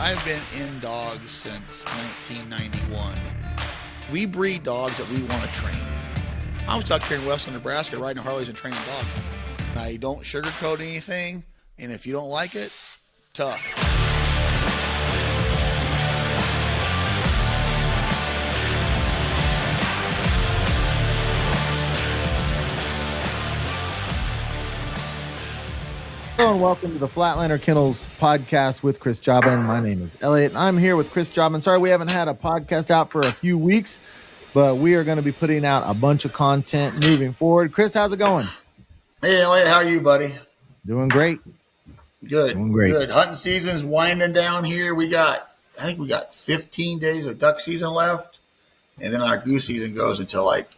I've been in dogs since 1991. We breed dogs that we want to train. I was out here in western Nebraska riding Harleys and training dogs. I don't sugarcoat anything, and if you don't like it, tough. Hello and welcome to the Flatlander Kennels Podcast with Chris Jobin. My name is Elliott, and I'm here with Chris Jobin. Sorry we haven't had a podcast out for a few weeks, but we are going to be putting out a bunch of content moving forward. Chris, how's it going? Hey, Elliott, how are you, buddy? Doing great. Good. Doing great. Good. Hunting season's winding down here. I think we got 15 days of duck season left, and then our goose season goes until like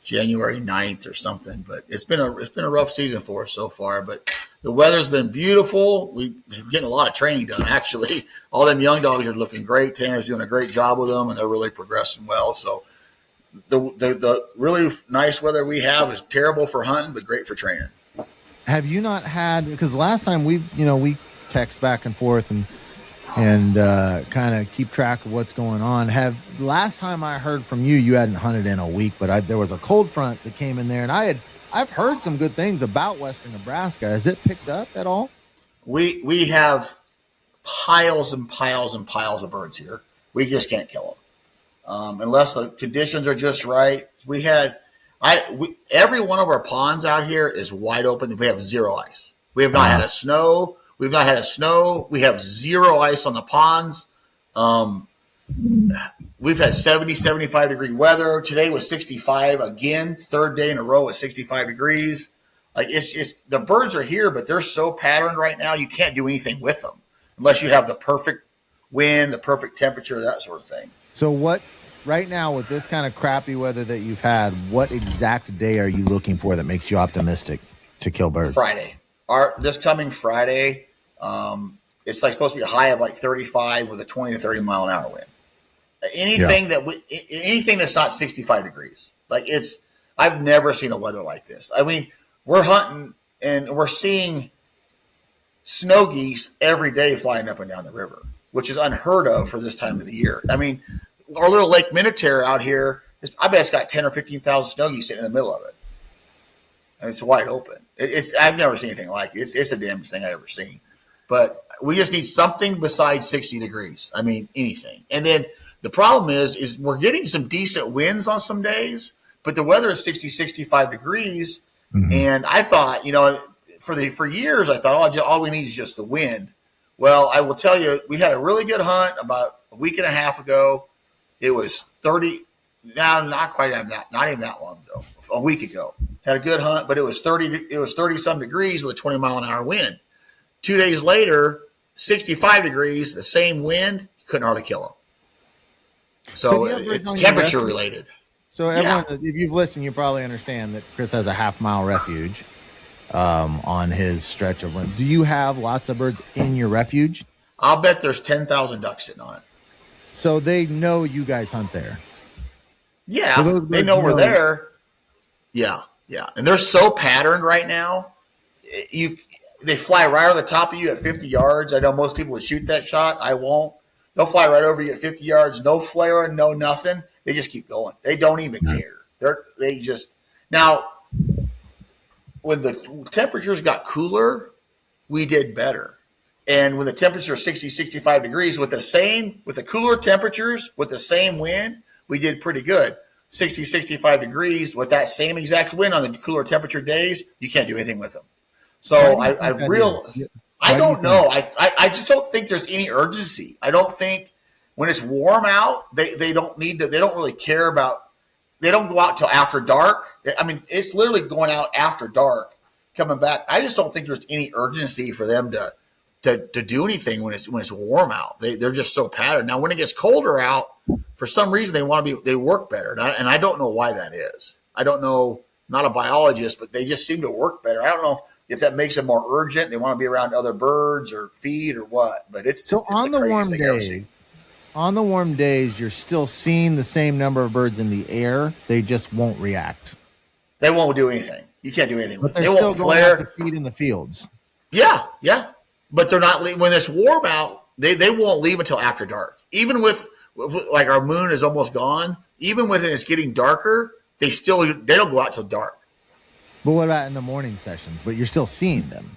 January 9th or something. But it's been a rough season for us so far, but the weather's been beautiful. We're getting a lot of training done, actually. All them young dogs are looking great. Tanner's doing a great job with them, and they're really progressing well. So the really nice weather we have is terrible for hunting, but great for training. Have you not had, because last time we text back and forth and kind of keep track of what's going on. Last time I heard from you, you hadn't hunted in a week, but there was a cold front that came in there, and I've heard some good things about western Nebraska. Has it picked up at all? We have piles and piles and piles of birds here. We just can't kill them unless the conditions are just right. Every one of our ponds out here is wide open. We have zero ice. We have not had a snow. We've not had a snow. We have zero ice on the ponds. We've had 70, 75 degree weather. Today was 65 again. Third day in a row at 65 degrees. Like it's the birds are here, but they're so patterned right now. You can't do anything with them unless you have the perfect wind, the perfect temperature, that sort of thing. So right now with this kind of crappy weather that you've had, what exact day are you looking for that makes you optimistic to kill birds? Friday. This coming Friday, it's like supposed to be a high of like 35 with a 20 to 30 mile an hour wind. Anything that's not 65 degrees. I've never seen a weather like this. I mean, we're hunting and we're seeing snow geese every day flying up and down the river, which is unheard of for this time of the year. I mean, our little Lake Minnetonka out here, I bet it's got 10 or 15,000 snow geese sitting in the middle of it. I mean, it's wide open. I've never seen anything like it. It's the damnest thing I've ever seen. But we just need something besides 60 degrees. I mean, anything. And then the problem is we're getting some decent winds on some days, but the weather is 60, 65 degrees. Mm-hmm. And I thought, for years, I thought, all we need is just the wind. Well, I will tell you, we had a really good hunt about a week and a half ago. It was 30, not even that long ago, a week ago. Had a good hunt, but it was 30 some degrees with a 20 mile an hour wind. 2 days later, 65 degrees, the same wind, you couldn't hardly kill them. So it's temperature related. So everyone, if you've listened, you probably understand that Chris has a half-mile refuge on his stretch of land. Do you have lots of birds in your refuge? I'll bet there's 10,000 ducks sitting on it. So they know you guys hunt there? Yeah, so they know we're there. Yeah. And they're so patterned right now. They fly right over the top of you at 50 yards. I know most people would shoot that shot. I won't. They'll fly right over you at 50 yards, no flaring, no nothing. They just keep going. They don't even care. Now, when the temperatures got cooler, we did better. And when the temperature is 60, 65 degrees, with the cooler temperatures, with the same wind, we did pretty good. 60, 65 degrees with that same exact wind on the cooler temperature days, you can't do anything with them. So I don't know. I just don't think there's any urgency. I don't think when it's warm out, they don't really care about, they don't go out till after dark. I mean, it's literally going out after dark, coming back. I just don't think there's any urgency for them to do anything when it's warm out. They're just so patterned. Now, when it gets colder out, for some reason they work better. And I don't know why that is. I don't know, not a biologist, but they just seem to work better. I don't know if that makes them more urgent. They want to be around other birds or feed or what, but it's on the warm days. On the warm days, you're still seeing the same number of birds in the air. They just won't react. They won't do anything. You can't do anything with them. They won't flare. To feed in the fields. Yeah. But they're not, when it's warm out, they won't leave until after dark. Even with like our moon is almost gone, even when it's getting darker, they don't go out till dark. But what about in the morning sessions? But you're still seeing them.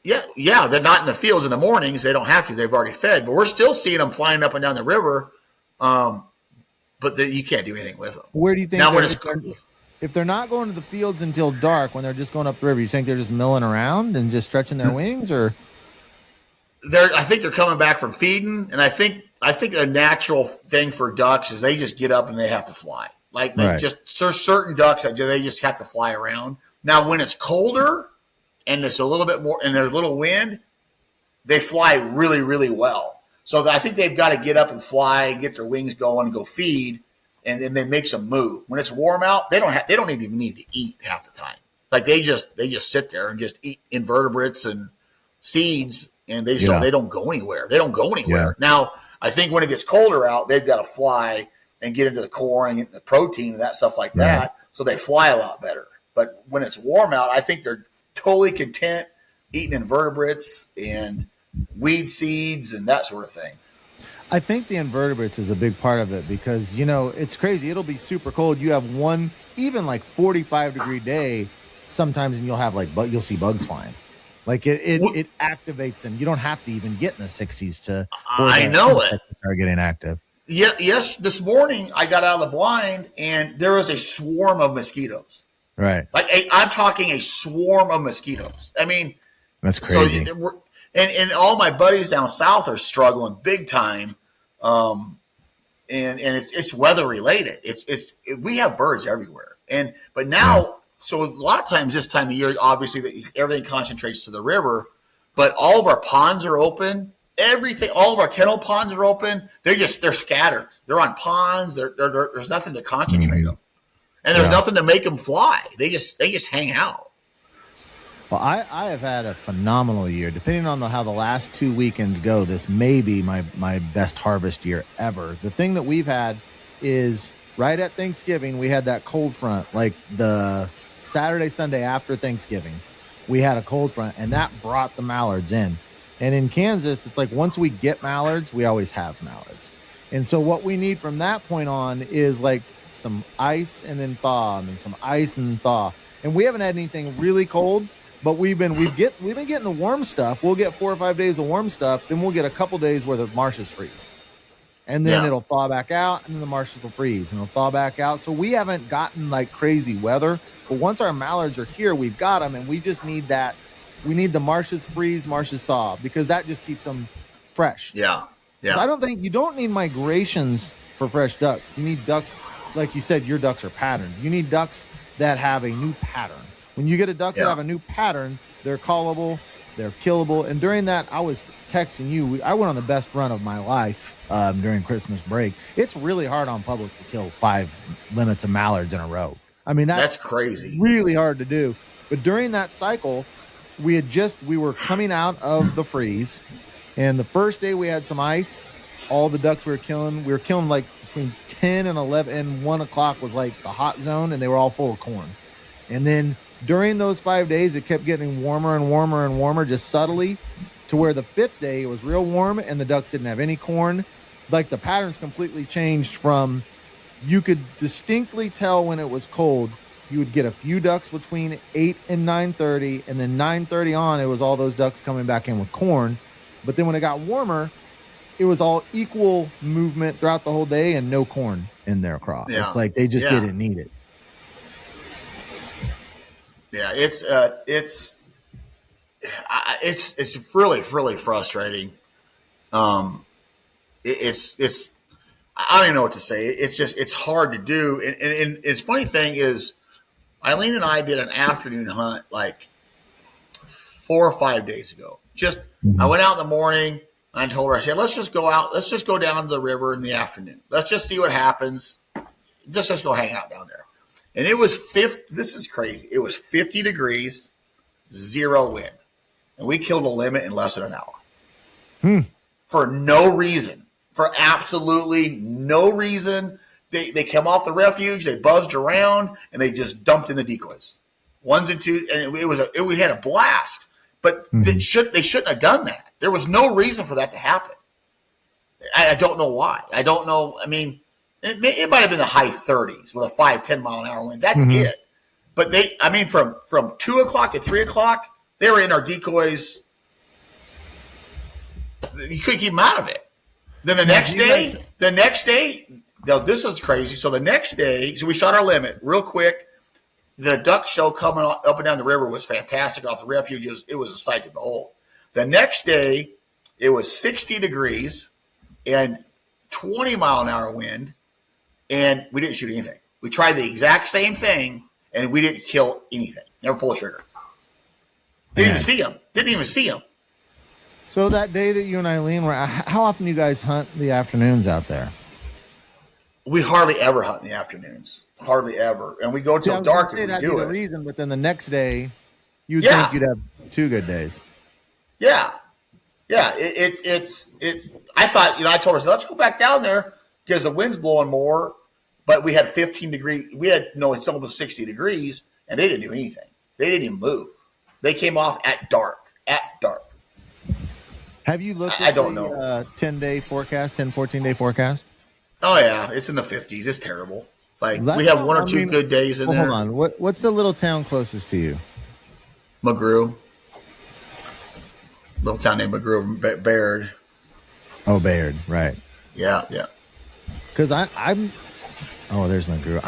Yeah, they're not in the fields in the mornings. They don't have to. They've already fed. But we're still seeing them flying up and down the river. But you can't do anything with them. Where do you think now if they're not going to the fields until dark, when they're just going up the river, you think they're just milling around and just stretching their wings, or? I think they're coming back from feeding, and I think a natural thing for ducks is they just get up and they have to fly. Like there's certain ducks that they just have to fly around. Now, when it's colder and it's a little bit more, and there's a little wind, they fly really, really well. So I think they've got to get up and fly and get their wings going and go feed, and then they make some move. When it's warm out, they don't even need to eat half the time. Like they just sit there and just eat invertebrates and seeds, and they don't go anywhere. They don't go anywhere. Yeah. Now, I think when it gets colder out, they've got to fly and get into the corn and get the protein and that stuff like that. So they fly a lot better. But when it's warm out, I think they're totally content eating invertebrates and weed seeds and that sort of thing. I think the invertebrates is a big part of it because, it's crazy. It'll be super cold. You have one, even like 45-degree day sometimes, and you'll have you'll see bugs flying. Like it activates them. You don't have to even get in the 60s to. I know it. Start getting active. Yeah. Yes. This morning I got out of the blind and there was a swarm of mosquitoes. Right. Like I'm talking a swarm of mosquitoes. I mean, that's crazy. So and all my buddies down south are struggling big time. And it's weather related. We have birds everywhere. But now, so a lot of times this time of year, obviously everything concentrates to the river, but all of our ponds are open. All of our kennel ponds are open. They're scattered. They're on ponds. There's nothing to concentrate them. And there's nothing to make them fly. They just hang out. Well, I have had a phenomenal year. Depending on how the last 2 weekends go, this may be my best harvest year ever. The thing that we've had is right at Thanksgiving, we had that cold front, like the Saturday, Sunday after Thanksgiving. We had a cold front, and that brought the mallards in. And in Kansas, it's like once we get mallards, we always have mallards. And so what we need from that point on is like some ice and then thaw, and then some ice and then thaw. And we haven't had anything really cold, but we've been getting the warm stuff. We'll get 4 or 5 days of warm stuff, then we'll get a couple days where the marshes freeze. And then it'll thaw back out, and then the marshes will freeze, and it'll thaw back out. So we haven't gotten like crazy weather, but once our mallards are here, we've got them, and we just need that. We need the marshes freeze, marshes thaw, because that just keeps them fresh. Yeah. I don't think you don't need migrations for fresh ducks. You need ducks, like you said, your ducks are patterned. You need ducks that have a new pattern. When you get a duck that have a new pattern, they're callable, they're killable. And during that, I was texting you. I went on the best run of my life during Christmas break. It's really hard on public to kill 5 limits of mallards in a row. I mean, that's crazy. Really hard to do. But during that cycle, we were coming out of the freeze, and the first day we had some ice. All the ducks we were killing like between 10 and 11 and 1 o'clock was like the hot zone, and they were all full of corn. And then during those 5 days, it kept getting warmer and warmer and warmer, just subtly, to where the 5th day it was real warm and the ducks didn't have any corn. Like the patterns completely changed from, you could distinctly tell when it was cold. You would get a few ducks between 8 and 9:30, and then 9:30 on, it was all those ducks coming back in with corn. But then when it got warmer, it was all equal movement throughout the whole day and no corn in their crop. Yeah. It's like they just didn't need it. Yeah, it's really, really frustrating. It's I don't even know what to say. It's hard to do. And it's funny thing is, Eileen and I did an afternoon hunt like 4 or 5 days ago. I went out in the morning. I told her, I said, let's just go out. Let's just go down to the river in the afternoon. Let's just see what happens. Just go hang out down there. And it was this is crazy. It was 50 degrees, 0 wind. And we killed a limit in less than an hour. For no reason. For absolutely no reason. They come off the refuge, they buzzed around, and they just dumped in the decoys. 1s and 2s, and we had a blast. But they shouldn't have done that. There was no reason for that to happen. I don't know why. I don't know. I mean, it might have been the high 30s with a 5-10 mile an hour wind. That's it. But from 2 o'clock to 3 o'clock, they were in our decoys. You couldn't keep them out of it. Then the next day, this was crazy. So the next day, so we shot our limit real quick. The duck show coming up and down the river was fantastic off the refuge. It was a sight to behold. The next day, it was 60 degrees and 20 mile an hour wind, and we didn't shoot anything. We tried the exact same thing, and we didn't kill anything. Never pulled a trigger. Didn't even see them. So that day that you and Eileen were, how often do you guys hunt the afternoons out there? We hardly ever hunt in the afternoons. Hardly ever. And we go till dark and we do it. Reason, but then the next day, you'd think you'd have 2 good days. Yeah. Yeah. It's I thought, I told her, let's go back down there because the wind's blowing more, but we had 15 degrees. We had, it's almost 60 degrees, and they didn't do anything. They didn't even move. They came off at dark. Have you looked at the 10-day forecast, 14-day forecast? Oh, yeah. It's in the 50s. It's terrible. Like, we have 1 or 2 good days in there. Hold on. What's the little town closest to you? McGrew. Little town named McGrew, Baird. Oh, Baird, right. Yeah. Because I'm there's McGrew.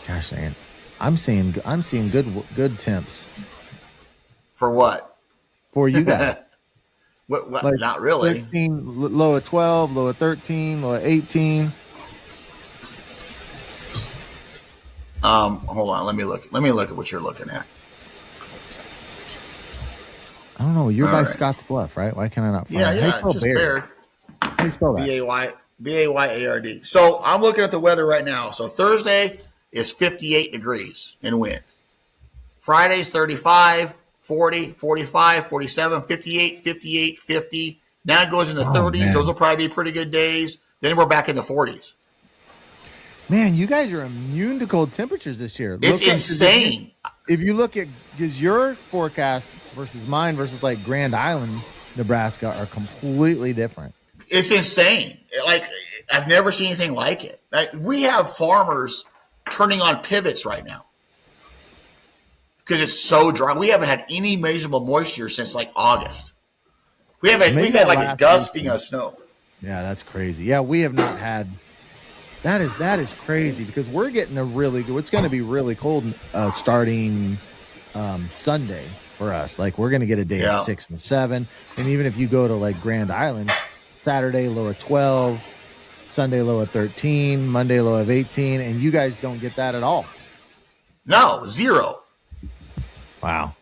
Gosh dang it. I'm seeing good temps. For what? For you guys. What like not really. 13, low of 12, low of 13, low of 18. Hold on. Let me look at what you're looking at. I don't know. You're by Scotts Bluff, right? Why can I not find it? Yeah. Just Baird. How do you spell that? Bayard. So I'm looking at the weather right now. So Thursday is 58 degrees in wind. Friday's 35, 40, 45, 47, 58, 58, 50. Now it goes into 30s. Man. Those will probably be pretty good days. Then we're back in the 40s. Man, you guys are immune to cold temperatures this year. It's insane. If you look at your forecast versus mine versus like Grand Island, Nebraska are completely different. It's insane. Like, I've never seen anything like it. Like, we have farmers turning on pivots right now because it's so dry. We haven't had any measurable moisture since like August. We've had like a dusting of snow. Yeah, that's crazy. Yeah, we have not had. That is crazy because we're getting it's going to be really cold starting Sunday for us. Like, we're going to get a day of 6 and 7. And even if you go to like Grand Island, Saturday low of 12, Sunday low of 13, Monday low of 18, and you guys don't get that at all. No, 0. Wow.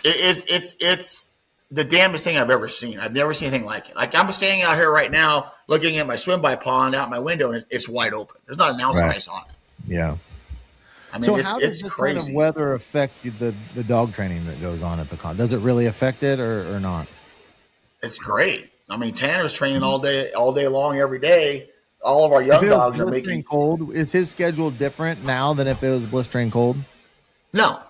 It's the damnedest thing I've ever seen. I've never seen anything like it. Like, I'm standing out here right now looking at my swim-by pond out my window, and it's wide open. There's not an ounce of ice on it. Yeah. I mean, so it's how does this crazy. kind of weather affect the dog training that goes on at the con? Does it really affect it or not? It's great. I mean, Tanner's training all day long, every day. All of our young dogs are making cold. Is his schedule different now than if it was blistering cold? No.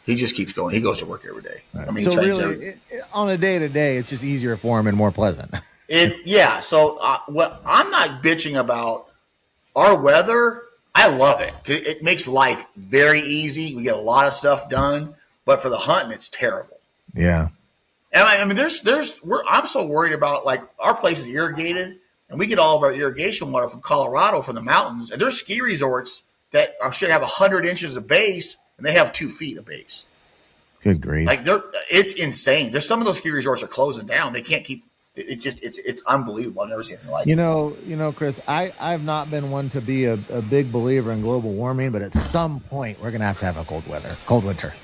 He just keeps going. He goes to work every day. Right. I mean, so really, on a day-to-day, it's just easier for him and more pleasant. So what I'm not bitching about our weather. I love it. It makes life very easy. We get a lot of stuff done, but for the hunting, it's terrible. Yeah. And I mean, I'm so worried about, like, our place is irrigated, and we get all of our irrigation water from Colorado, from the mountains, and there's ski resorts that should have 100 inches of base, and they have 2 feet of base. Good grief! Like, it's insane. There's some of those ski resorts are closing down. They can't keep. It's unbelievable. I've never seen anything like it. Chris, I've not been one to be a big believer in global warming, but at some point we're gonna have to have a cold winter.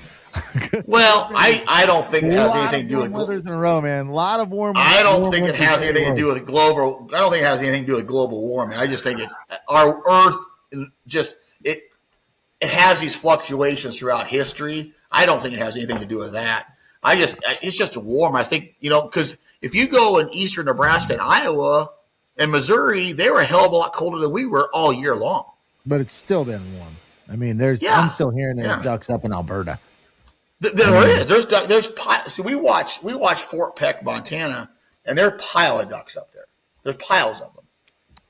Well, I don't think it has anything to do with weathers in a row, man. A lot of warm. I don't think it has anything to do with global. I don't think it has anything to do with global warming. I just think it's our Earth. Just it has these fluctuations throughout history. I don't think it has anything to do with that. It's just warm. I think, because if you go in eastern Nebraska and Iowa and Missouri, they were a hell of a lot colder than we were all year long. But it's still been warm. I mean, I'm still hearing there's ducks up in Alberta. There is. There's so we watch Fort Peck, Montana, and there are a pile of ducks up there. There's piles of them.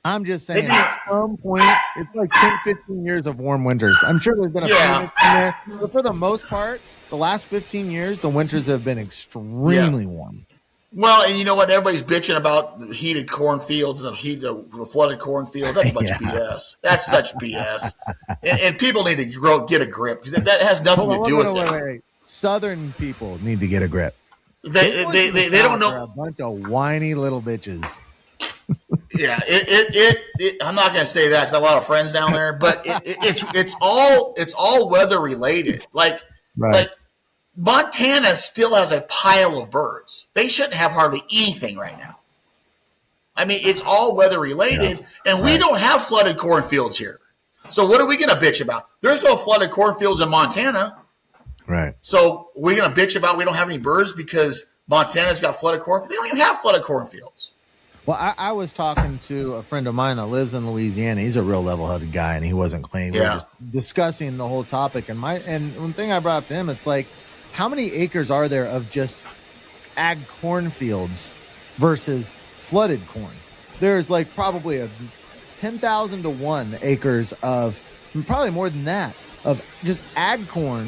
I'm just saying, at some point, it's like 10, 15 years of warm winters. I'm sure there's been a few in there, but for the most part, the last 15 years, the winters have been extremely warm. Well, and you know what? Everybody's bitching about the heated cornfields and the flooded cornfields. That's a bunch of BS. That's such BS. And people need to get a grip because that has nothing to do with it. Wait. Southern people need to get a grip. They don't know. A bunch of whiny little bitches. Yeah, I'm not going to say that because I have a lot of friends down there, but it's all weather related. Like Montana still has a pile of birds. They shouldn't have hardly anything right now. I mean, it's all weather related, and we don't have flooded cornfields here. So what are we going to bitch about? There's no flooded cornfields in Montana. Right. So we're going to bitch about we don't have any birds because Montana's got flooded cornfields. They don't even have flooded cornfields. Well, I was talking to a friend of mine that lives in Louisiana. He's a real level-headed guy, and he wasn't claiming. We were just discussing the whole topic. And one thing I brought up to him, it's like, how many acres are there of just ag cornfields versus flooded corn? There's like probably a 10,000 to 1 acres of, probably more than that, of just ag corn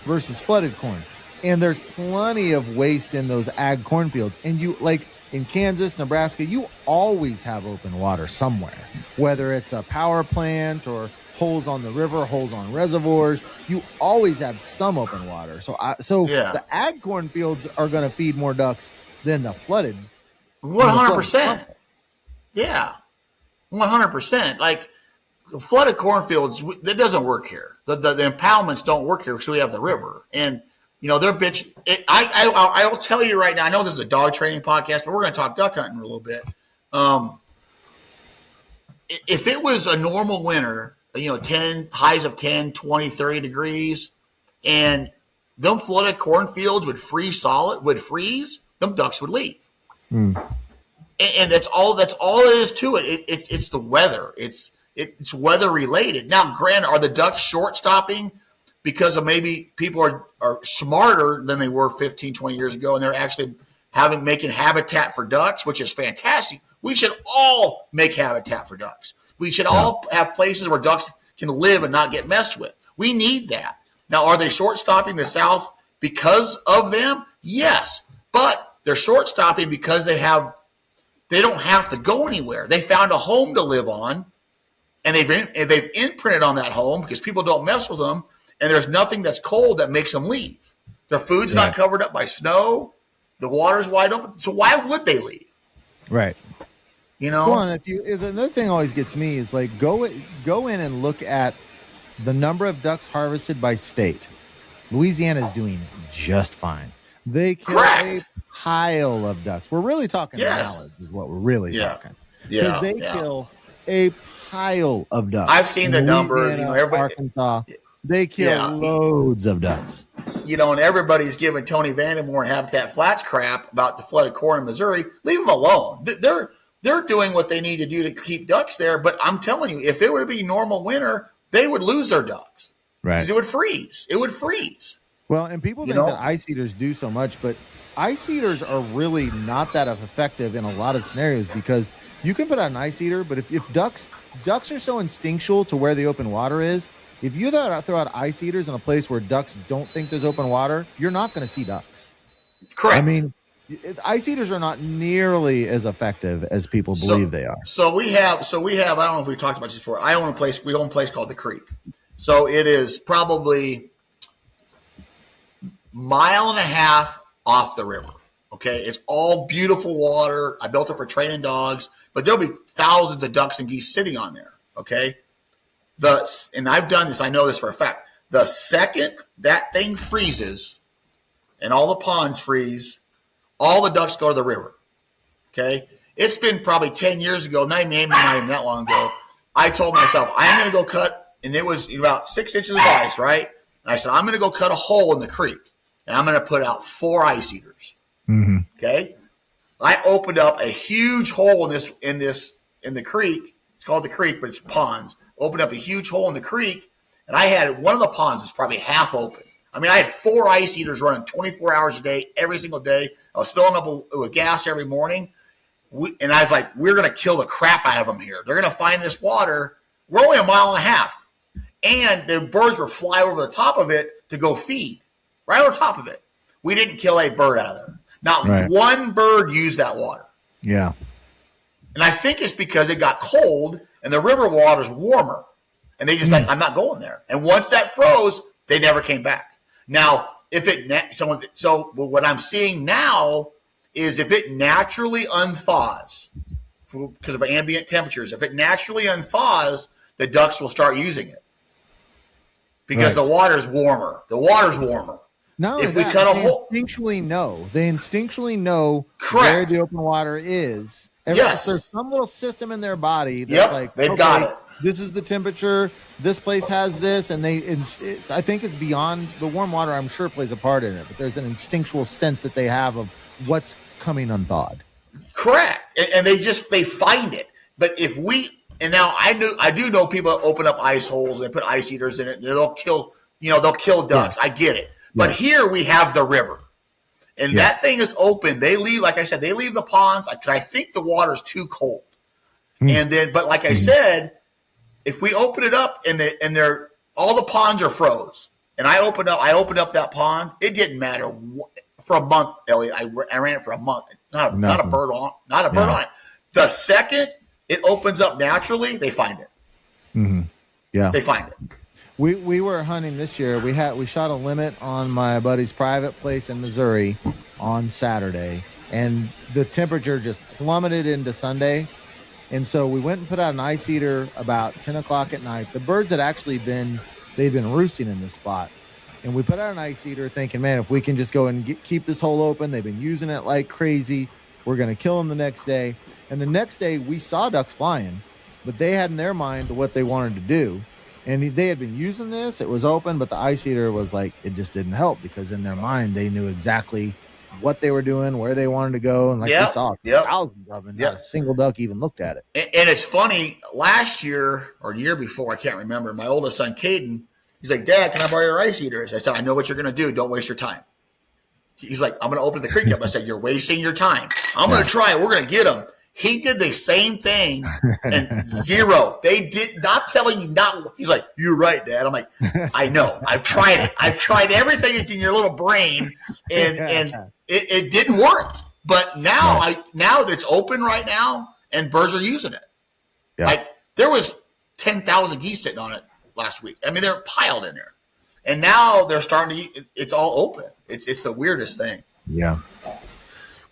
versus flooded corn. And there's plenty of waste in those ag cornfields. And you like, in Kansas, Nebraska, you always have open water somewhere, whether it's a power plant or holes on the river, holes on reservoirs. You always have some open water. So the ag cornfields are going to feed more ducks than the flooded. 100%. Yeah, 100%. Like the flooded cornfields, that doesn't work here. The impoundments don't work here because we have the river. And you know, they're bitch. I will tell you right now, I know this is a dog training podcast, but we're going to talk duck hunting a little bit. If it was a normal winter, you know, highs of 10, 20, 30 degrees, and them flooded cornfields would freeze, them ducks would leave. And that's all it is to it. It's the weather. It's weather related. Now, granted, are the ducks short stopping because of maybe people are smarter than they were 15, 20 years ago, and they're actually making habitat for ducks, which is fantastic. We should all make habitat for ducks. We should all have places where ducks can live and not get messed with. We need that. Now, are they short stopping the South because of them? Yes, but they're short stopping because they don't have to go anywhere. They found a home to live on, and they've imprinted on that home because people don't mess with them. And there's nothing that's cold that makes them leave. Their food's not covered up by snow. The water's wide open. So why would they leave? Right. You know? Well, and another thing always gets me is like go in and look at the number of ducks harvested by state. Louisiana is doing just fine. They kill a pile of ducks. We're really talking mallards is what we're really talking. Yeah. They kill a pile of ducks. I've seen the numbers. You know, everybody, Arkansas. They kill loads of ducks. You know, and everybody's giving Tony Vandemore and Habitat Flats crap about the flooded corn in Missouri. Leave them alone. They're doing what they need to do to keep ducks there. But I'm telling you, if it would be normal winter, they would lose their ducks. Right. Because it would freeze. It would freeze. Well, and people think that ice eaters do so much, but ice eaters are really not that effective in a lot of scenarios because you can put out an ice eater, but if ducks are so instinctual to where the open water is, if you throw out ice eaters in a place where ducks don't think there's open water, you're not going to see ducks. Correct. I mean, ice eaters are not nearly as effective as people believe they are. So we have. I don't know if we talked about this before. We own a place called the Creek. So it is probably a mile and a half off the river. Okay, it's all beautiful water. I built it for training dogs, but there'll be thousands of ducks and geese sitting on there. Okay. And I've done this, I know this for a fact. The second that thing freezes and all the ponds freeze, all the ducks go to the river. Okay? It's been probably 10 years ago, not even that long ago. I told myself, I'm going to go cut, and it was about 6 inches of ice, right? And I said, I'm going to go cut a hole in the creek, and I'm going to put out 4 ice eaters. Mm-hmm. Okay? I opened up a huge hole in the creek. It's called the creek, but it's ponds. Opened up a huge hole in the creek, and I had one of the ponds was probably half open. I mean, I had 4 ice eaters running 24 hours a day, every single day. I was filling up with gas every morning. and I was like, we're going to kill the crap out of them here. They're going to find this water. We're only a mile and a half. And the birds were flying over the top of it to go feed, right over top of it. We didn't kill a bird out of there. Not one bird used that water. Yeah. And I think it's because it got cold and the river water is warmer. And they just like, I'm not going there. And once that froze, they never came back. Now, so what I'm seeing now is if it naturally unthaws because of ambient temperatures, if it naturally unthaws, the ducks will start using it because the water's warmer. The water's warmer. No, if we cut a hole, they instinctually know where the open water is. Yes, there's some little system in their body that's like they've got it. This is the temperature. This place has this, and I think it's beyond the warm water. I'm sure plays a part in it, but there's an instinctual sense that they have of what's coming unthawed. Correct, and they find it. But if now I do know people that open up ice holes and put ice eaters in it, and they'll kill ducks. I get it. But here we have the river, and that thing is open. They leave, like I said, the ponds because I think the water's too cold. And then, but like I said, if we open it up and all the ponds are froze, and I opened up that pond, it didn't matter for a month, Elliott. I ran it for a month. Not a bird on it. The second it opens up naturally, they find it. Mm-hmm. Yeah, they find it. We were hunting this year. We shot a limit on my buddy's private place in Missouri on Saturday, and the temperature just plummeted into Sunday. And so we went and put out an ice eater about 10 o'clock at night. The birds had actually they'd been roosting in this spot. And we put out an ice eater thinking, man, if we can just go and keep this hole open, they've been using it like crazy. We're going to kill them the next day. And the next day we saw ducks flying, but they had in their mind what they wanted to do. And they had been using this. It was open, but the ice eater was like, it just didn't help because in their mind, they knew exactly what they were doing, where they wanted to go. And we saw thousands of them, not a single duck even looked at it. And it's funny, last year or the year before, I can't remember, my oldest son, Caden, he's like, Dad, can I borrow your ice eaters? I said, I know what you're going to do. Don't waste your time. He's like, I'm going to open the creek up. I said, you're wasting your time. I'm going to try it. We're going to get them. He did the same thing and zero. They did not telling you not. He's like, you're right, Dad. I'm like, I know. I've tried it. I've tried everything in your little brain, and it didn't work. But now now it's open right now, and birds are using it. Yeah. Like there was 10,000 geese sitting on it last week. I mean, they're piled in there, and now they're starting to eat. It's all open. It's the weirdest thing. Yeah.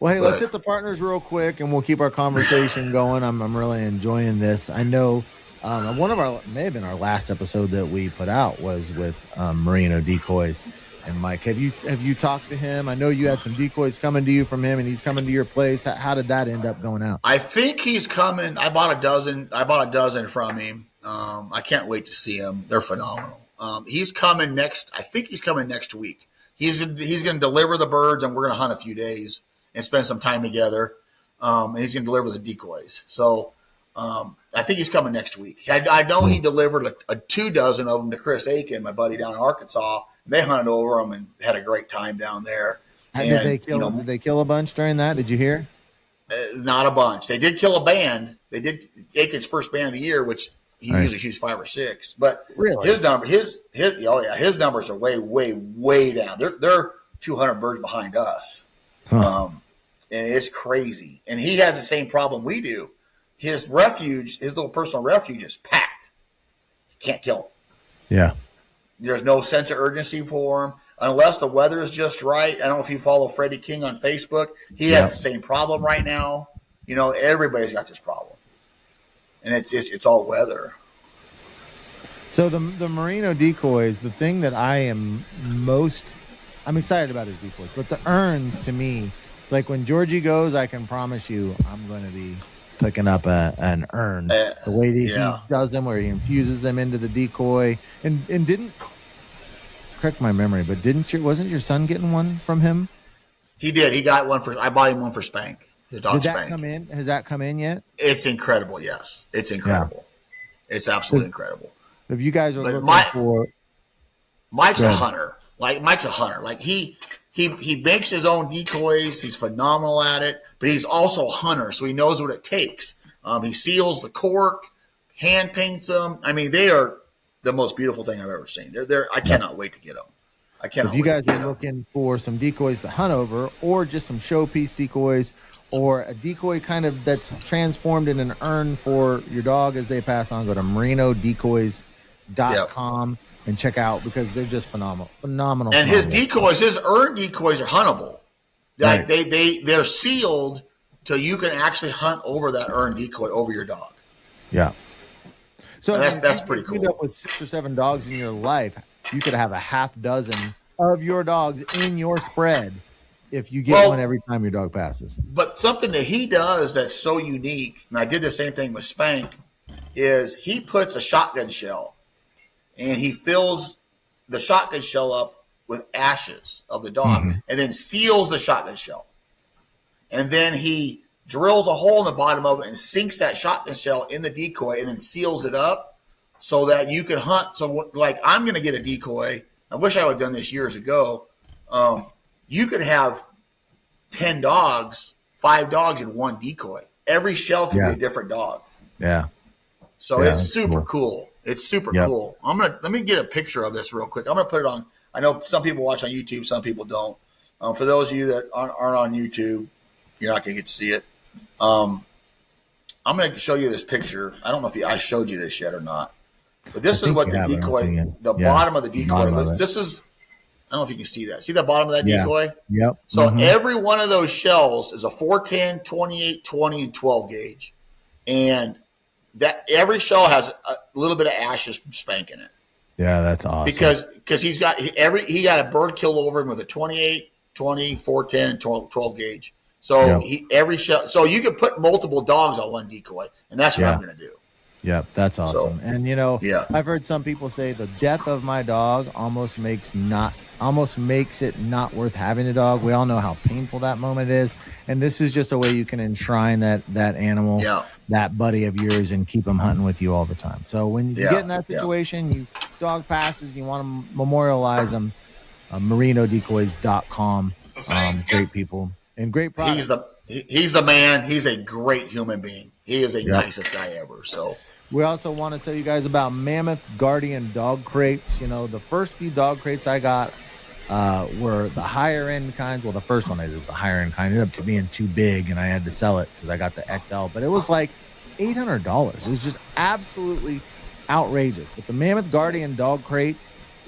Well, hey, let's hit the partners real quick, and we'll keep our conversation going. I'm really enjoying this. I know one of may have been our last episode that we put out was with Merino Decoys. And Mike, have you talked to him? I know you had some decoys coming to you from him, and he's coming to your place. How did that end up going out? I think he's coming. I bought a dozen from him. I can't wait to see him. They're phenomenal. He's coming next. I think he's coming next week. He's going to deliver the birds, and we're going to hunt a few days and spend some time together. And he's going to deliver the decoys. So I think he's coming next week. I know he delivered 2 dozen of them to Chris Aiken, my buddy down in Arkansas. They hunted over them and had a great time down there. Did they kill a bunch during that? Did you hear? Not a bunch. They did kill a band. They did Aiken's first band of the year, which he usually shoots 5 or 6. But really? his numbers are way, way, way down. They're 200 birds behind us. Huh. And it's crazy. And he has the same problem we do. His little personal refuge is packed. You can't kill him. Yeah. There's no sense of urgency for him unless the weather is just right. I don't know if you follow Freddie King on Facebook. He has the same problem right now. You know, everybody's got this problem. And it's all weather. So the Merino decoys, the thing that I'm excited about his decoys, but the urns to me, it's like when Georgie goes, I can promise you I'm going to be picking up an urn. The way that he does them, where he infuses them into the decoy, and didn't correct my memory, but wasn't your son getting one from him? He did. He got one I bought him one for Spank. His dog Did that Spank. come in? Has that come in yet? It's incredible. Yes, it's incredible. Yeah. It's absolutely incredible. If you guys are looking for, Mike's a hunter. Like Mike's a hunter. Like he makes his own decoys. He's phenomenal at it, but he's also a hunter, so he knows what it takes. He seals the cork, hand paints them. I mean, they are the most beautiful thing I've ever seen. They're I cannot wait to get them. I cannot. So if you guys are looking for some decoys to hunt over, or just some showpiece decoys, or a decoy kind of that's transformed in an urn for your dog as they pass on, go to merinodecoys.com and check out, because they're just phenomenal. And his decoys, his urn decoys are huntable. Like they're sealed so you can actually hunt over that urn decoy over your dog. Yeah. So that's pretty cool. You end up with 6 or 7 dogs in your life, you could have a half dozen of your dogs in your spread if you get one every time your dog passes. But something that he does that's so unique, and I did the same thing with Spank, is he puts a shotgun shell and he fills the shotgun shell up with ashes of the dog and then seals the shotgun shell. And then he drills a hole in the bottom of it and sinks that shotgun shell in the decoy and then seals it up so that you can hunt. So, like, I'm going to get a decoy. I wish I would have done this years ago. You could have 10 dogs, 5 dogs in one decoy. Every shell could be a different dog. Yeah. So it's super cool. It's super cool. Let me get a picture of this real quick. I'm going to put it on. I know some people watch on YouTube, some people don't. For those of you that aren't on YouTube, you're not going to get to see it. I'm going to show you this picture. I don't know if I showed you this yet or not, but this is what the decoy, the bottom of the decoy looks. This is, I don't know if you can see that. See the bottom of that decoy? Yep. So every one of those shells is a 410, 28, 20, and 12 gauge. And that every shell has a little bit of ashes from Spank in it. Yeah, that's awesome. Because he got a bird killed over him with a 28, 20, 410, and 12 gauge. So every shell. So you can put multiple dogs on one decoy, and that's what I'm going to do. Yep, that's awesome. So, and I've heard some people say the death of my dog almost makes it not worth having a dog. We all know how painful that moment is, and this is just a way you can enshrine that animal, that buddy of yours, and keep them hunting with you all the time. So when you get in that situation, you dog passes, and you want to memorialize them. merinodecoys.com. Great people and great products. He's the man. He's a great human being. He is the nicest guy ever. So. We also want to tell you guys about Mammoth Guardian dog crates. The first few dog crates I got were the higher end kinds. Well, the first one I did was a higher end kind. It ended up being too big, and I had to sell it because I got the XL. But it was like $800. It was just absolutely outrageous. But the Mammoth Guardian dog crate,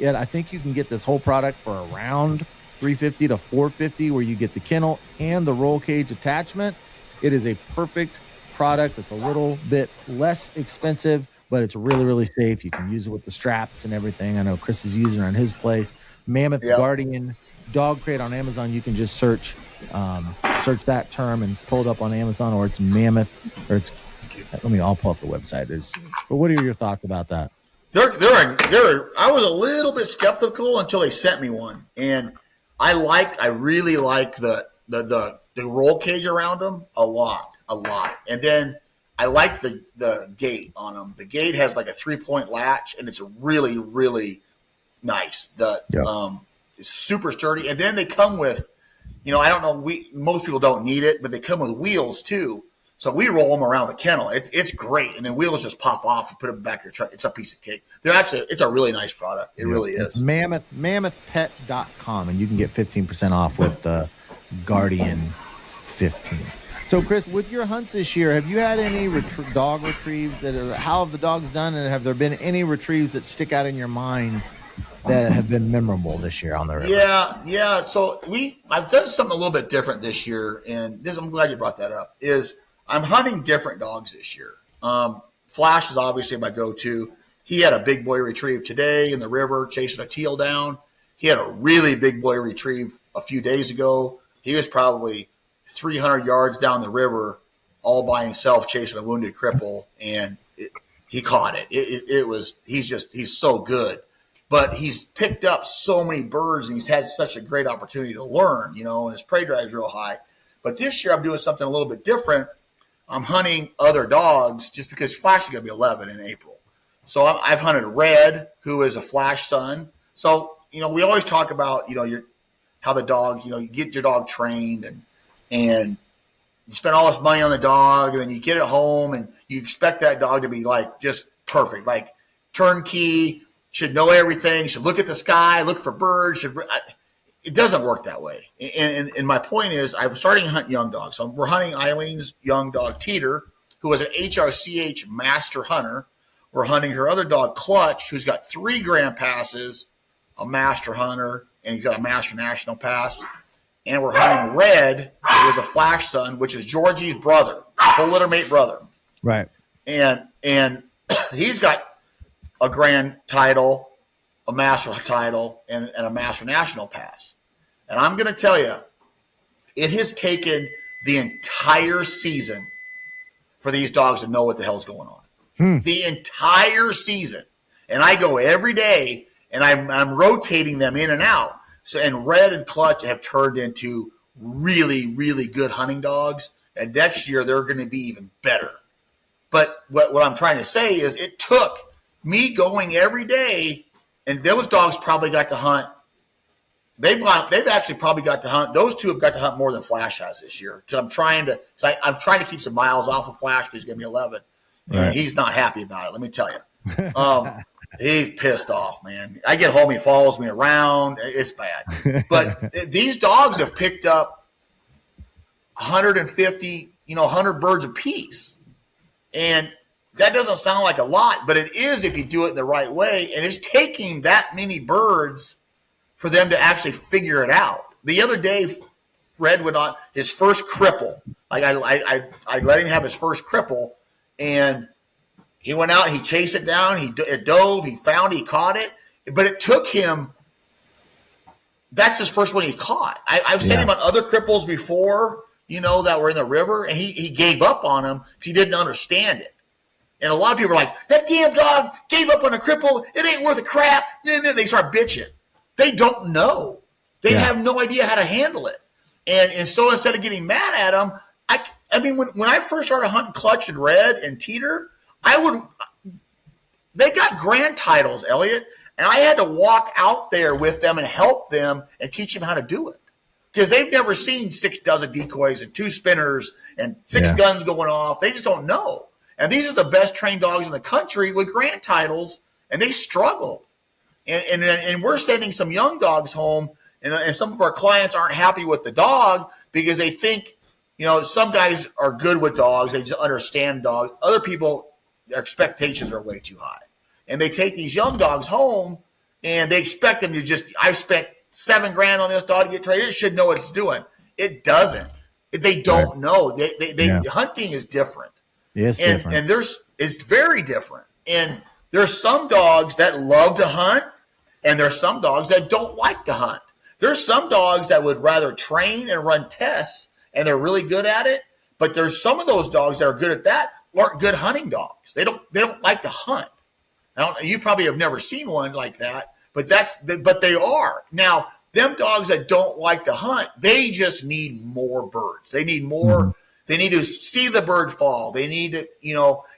I think you can get this whole product for around $350 to $450, where you get the kennel and the roll cage attachment. It is a perfect product. It's a little bit less expensive, but it's really, really safe. You can use it with the straps and everything. I know Chris is using it on his place. Mammoth Guardian dog crate on Amazon. You can just search that term and pull it up on Amazon, or it's Mammoth, or it's. I'll pull up the website. But what are your thoughts about that? I was a little bit skeptical until they sent me one, and I really like the roll cage around them a lot. And then I like the gate on them. The gate has like a 3-point latch, and it's really, really nice. It's super sturdy. And then they come with, I don't know, most people don't need it, but they come with wheels too. So we roll them around the kennel. It's great. And then wheels just pop off and put them back in your truck. It's a piece of cake. It's a really nice product. It really is. It's mammothpet.com, and you can get 15% off with the Guardian 15. So, Chris, with your hunts this year, have you had any dog retrieves? How have the dogs done, and have there been any retrieves that stick out in your mind that have been memorable this year on the river? Yeah. So I've done something a little bit different this year, and I'm glad you brought that up. I'm hunting different dogs this year. Flash is obviously my go-to. He had a big boy retrieve today in the river chasing a teal down. He had a really big boy retrieve a few days ago. He was probably 300 yards down the river all by himself chasing a wounded cripple, and he caught it. He's so good. But he's picked up so many birds, and he's had such a great opportunity to learn, and his prey drive is real high. But this year I'm doing something a little bit different. I'm hunting other dogs just because Flash is going to be 11 in April. So I've hunted Red, who is a Flash son. So, we always talk about, how the dog, you get your dog trained and you spend all this money on the dog, and then you get it home and you expect that dog to be like just perfect, like turnkey, should know everything, should look at the sky, look for birds. It doesn't work that way. And my point is, I'm starting to hunt young dogs. So we're hunting Eileen's young dog, Teeter, who was an HRCH master hunter. We're hunting her other dog, Clutch, who's got 3 grand passes, a master hunter, and he's got a master national pass. And we're hunting Red, who is a flash son, which is Georgie's brother, full litter mate brother. Right. And he's got a grand title, a master title, and a master national pass. And I'm going to tell you, it has taken the entire season for these dogs to know what the hell's going on. The entire season. And I go every day, and I'm rotating them in and out. So, and Red and Clutch have turned into really, really good hunting dogs. And next year, they're going to be even better. But what I'm trying to say is it took me going every day, and those dogs probably got to hunt. They've actually probably got to hunt. Those 2 have got to hunt more than Flash has this year, because I'm trying to keep some miles off of Flash, because he's going to be 11. Right. And he's not happy about it, let me tell you. He's pissed off, man. I get home, he follows me around. It's bad. But these dogs have picked up 150, 100 birds apiece. And that doesn't sound like a lot, but it is if you do it in the right way. And it's taking that many birds for them to actually figure it out. The other day, Fred went on his first cripple. Like I let him have his first cripple, and he went out, he chased it down, it dove, he found it, he caught it. But it took him – that's his first one he caught. I've seen him on other cripples before, that were in the river, and he gave up on them because he didn't understand it. And a lot of people are like, that damn dog gave up on a cripple. It ain't worth a crap. Then they start bitching. They don't know. They have no idea how to handle it. And so instead of getting mad at them, I mean, when I first started hunting Clutch and Red and Teeter, they got grand titles, Elliott, and I had to walk out there with them and help them and teach them how to do it. Because they've never seen 6 dozen decoys and 2 spinners and 6 guns going off. They just don't know. And these are the best trained dogs in the country with grand titles, and they struggle. And we're sending some young dogs home, and some of our clients aren't happy with the dog because they think, some guys are good with dogs. They just understand dogs. Other people, their expectations are way too high. And they take these young dogs home, and they expect them to I spent $7 grand on this dog to get trained. It should know what it's doing. It doesn't. They don't know. Hunting is different. It's different. And it's very different. And there's some dogs that love to hunt, and there's some dogs that don't like to hunt. There's some dogs that would rather train and run tests, and they're really good at it. But there's some of those dogs that are good at that aren't good hunting dogs. They don't like to hunt. You probably have never seen one like that, but they are. Now, them dogs that don't like to hunt, they just need more birds. They need more. Mm-hmm. They need to see the bird fall. They need to,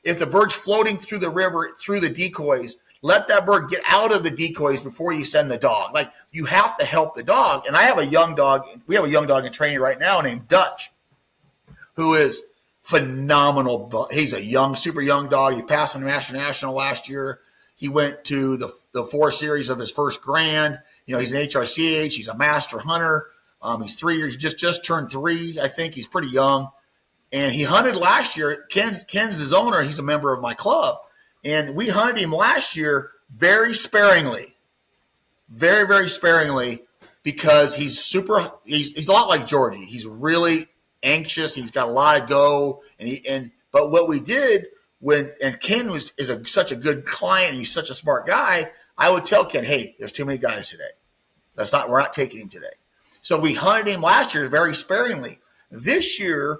if the bird's floating through the river, through the decoys, let that bird get out of the decoys before you send the dog. Like, you have to help the dog. And I have a young dog. We have a young dog in training right now named Dutch, who is phenomenal. He's a super young dog. He passed on the Master National last year. He went to the 4 series of his first grand. He's an HRCH. He's a master hunter. He's 3 years. He just turned 3. I think he's pretty young. And he hunted last year. Ken's his owner. He's a member of my club. And we hunted him last year very sparingly. Very, very sparingly, because he's a lot like Georgie. He's really anxious. He's got a lot of go. But what we did and Ken is such a good client, he's such a smart guy, I would tell Ken, hey, there's too many guys today. We're not taking him today. So we hunted him last year very sparingly. This year,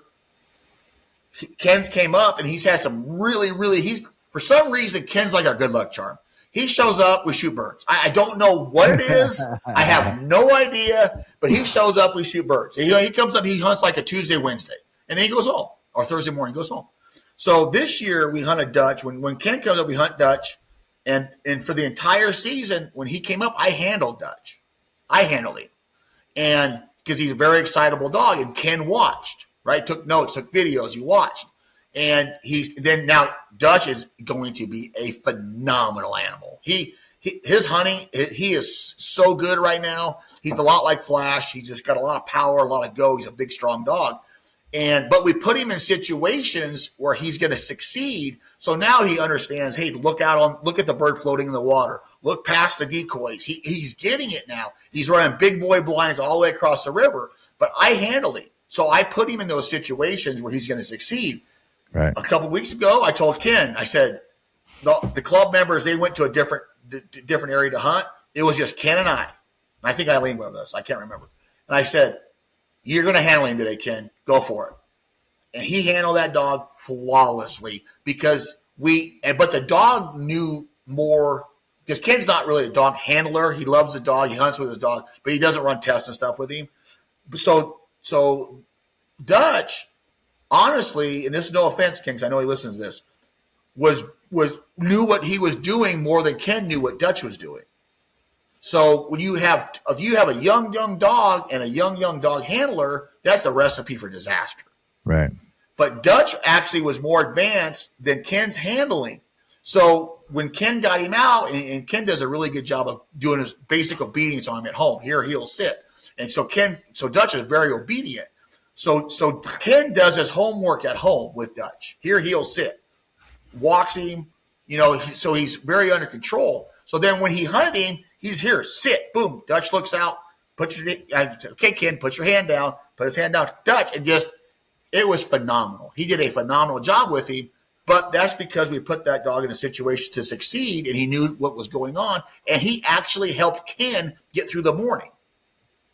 Ken's came up, and he's had some really, really, for some reason, Ken's like our good luck charm. He shows up, we shoot birds. I don't know what it is. I have no idea, but he shows up, we shoot birds. He comes up, he hunts like a Tuesday, Wednesday, and then he goes home, or Thursday morning, goes home. So this year we hunted Dutch. When Ken comes up, we hunt Dutch, And for the entire season, when he came up, I handled Dutch. I handled him. And because he's a very excitable dog, and Ken watched, right? Took notes, took videos, he watched. And now Dutch is going to be a phenomenal animal. His hunting, he is so good right now. He's a lot like Flash. He's just got a lot of power, a lot of go. He's a big, strong dog. But we put him in situations where he's going to succeed. So now he understands, hey, look at the bird floating in the water. Look past the decoys. He's getting it now. He's running big boy blinds all the way across the river. But I handled him. So I put him in those situations where he's going to succeed. Right. A couple of weeks ago, I told Ken, I said, the club members, they went to a different area to hunt. It was just Ken and I. And I think Eileen was with us. I can't remember. And I said, you're going to handle him today, Ken. Go for it. And he handled that dog flawlessly but the dog knew more because Ken's not really a dog handler. He loves the dog. He hunts with his dog, but he doesn't run tests and stuff with him. So Dutch, honestly, and this is no offense, Ken, because I know he listens to this, knew what he was doing more than Ken knew what Dutch was doing. So if you have a young dog and a young dog handler, that's a recipe for disaster. Right. But Dutch actually was more advanced than Ken's handling. So when Ken got him out, and Ken does a really good job of doing his basic obedience on him at home. Here he'll sit. And so Dutch is very obedient. So Ken does his homework at home with Dutch. Here he'll sit. Walks him, so he's very under control. So then when he hunted him, he's here, sit, boom. Dutch looks out, okay, Ken, put your hand down, put his hand down. Dutch, and it was phenomenal. He did a phenomenal job with him, but that's because we put that dog in a situation to succeed, and he knew what was going on, and he actually helped Ken get through the morning.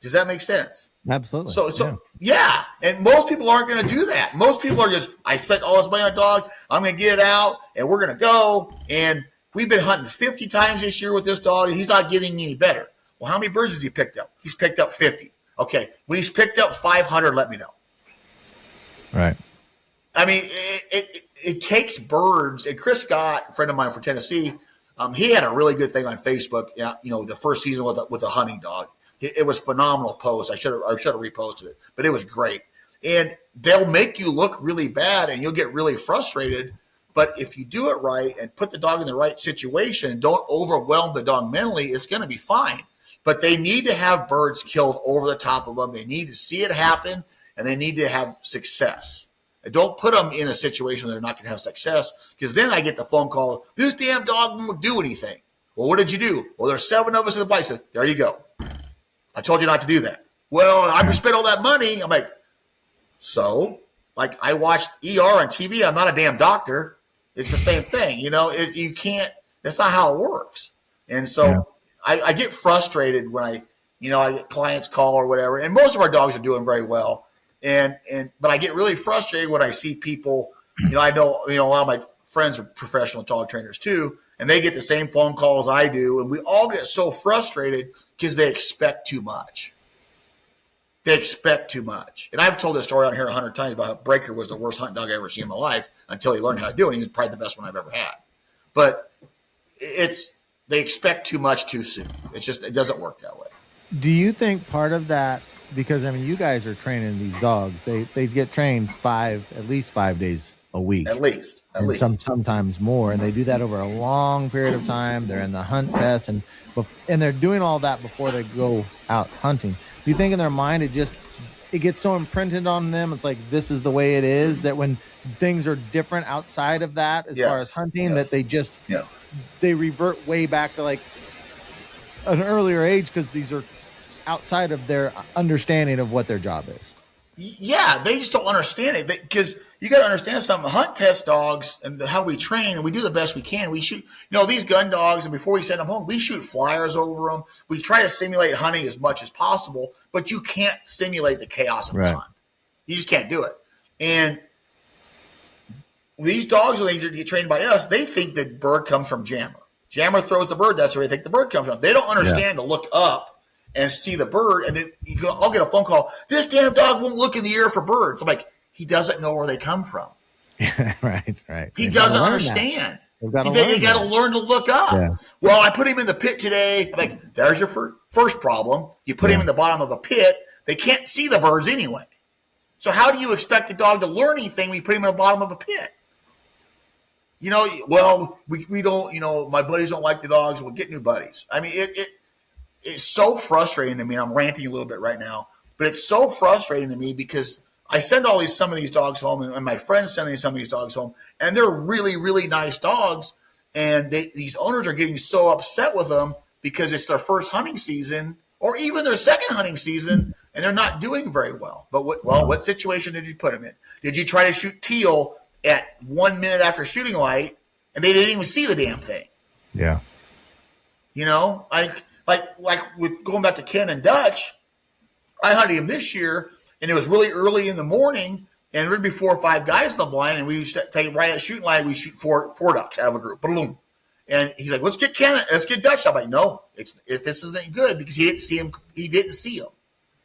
Does that make sense? Absolutely. So yeah. And most people aren't going to do that. Most people are just, I spent all this money on a dog, I'm going to get it out, and we're going to go, and we've been hunting 50 times this year with this dog, and he's not getting any better. Well, how many birds has he picked up? He's picked up 50. Okay, when he's picked up 500, let me know. Right. I mean, it takes birds, and Chris Scott, a friend of mine from Tennessee, he had a really good thing on Facebook, the first season with a hunting dog. It was a phenomenal post. I should have reposted it, but it was great. And they'll make you look really bad, and you'll get really frustrated. But if you do it right and put the dog in the right situation, don't overwhelm the dog mentally, it's going to be fine. But they need to have birds killed over the top of them. They need to see it happen, and they need to have success. And don't put them in a situation where they're not going to have success, because then I get the phone call, this damn dog won't do anything. Well, what did you do? Well, there's 7 of us in the bike. There you go. I told you not to do that. Well, I spent all that money. I'm like, I watched ER on TV. I'm not a damn doctor. It's the same thing. You can't, that's not how it works. And so I get frustrated when I get clients call or whatever, and most of our dogs are doing very well. But I get really frustrated when I see people, I know, a lot of my friends are professional dog trainers too, and they get the same phone calls I do. And we all get so frustrated because they expect too much. They expect too much. And I've told this story on here 100 times about how Breaker was the worst hunting dog I ever seen in my life until he learned how to do it. He was probably the best one I've ever had. But they expect too much too soon. It doesn't work that way. Do you think part of that, because you guys are training these dogs, they get trained at least 5 days a week. At least. Sometimes more. And they do that over a long period of time. They're in the hunt test and they're doing all that before they go out hunting. Do you think in their mind it gets so imprinted on them, it's like this is the way it is, that when things are different outside of that as far as hunting, that they revert way back to like an earlier age because these are outside of their understanding of what their job is? Yeah, they just don't understand it, because you got to understand something. Hunt test dogs and how we train, and we do the best we can. We shoot, these gun dogs, and before we send them home, we shoot flyers over them. We try to simulate hunting as much as possible, but you can't simulate the chaos of the hunt. You just can't do it. And these dogs, when they get trained by us, they think the bird comes from Jammer. Jammer throws the bird. That's where they think the bird comes from. They don't understand to look up and see the bird, and then I'll get a phone call. This damn dog won't look in the air for birds. I'm like, he doesn't know where they come from. Right. He doesn't understand. They've got to They got to learn to look up. Yeah. Well, I put him in the pit today. I'm like, there's your first problem. You put him in the bottom of a pit. They can't see the birds anyway. So how do you expect a dog to learn anything when you put him in the bottom of a pit? Well, we don't, my buddies don't like the dogs. We'll get new buddies. I mean, it's so frustrating to me. I'm ranting a little bit right now, but it's so frustrating to me because I send some of these dogs home, and my friends send some of these dogs home, and they're really, really nice dogs. And these owners are getting so upset with them because it's their first hunting season or even their second hunting season, and they're not doing very well. But what situation did you put them in? Did you try to shoot teal at 1 minute after shooting light, and they didn't even see the damn thing? Yeah. Like with going back to Ken and Dutch, I hunted him this year, and it was really early in the morning, and there'd be 4 or 5 guys in the blind, and we would take it right at shooting line. We shoot four ducks out of a group, boom. And he's like, let's get Dutch. I'm like, no, this isn't good because he didn't see him. He didn't see him.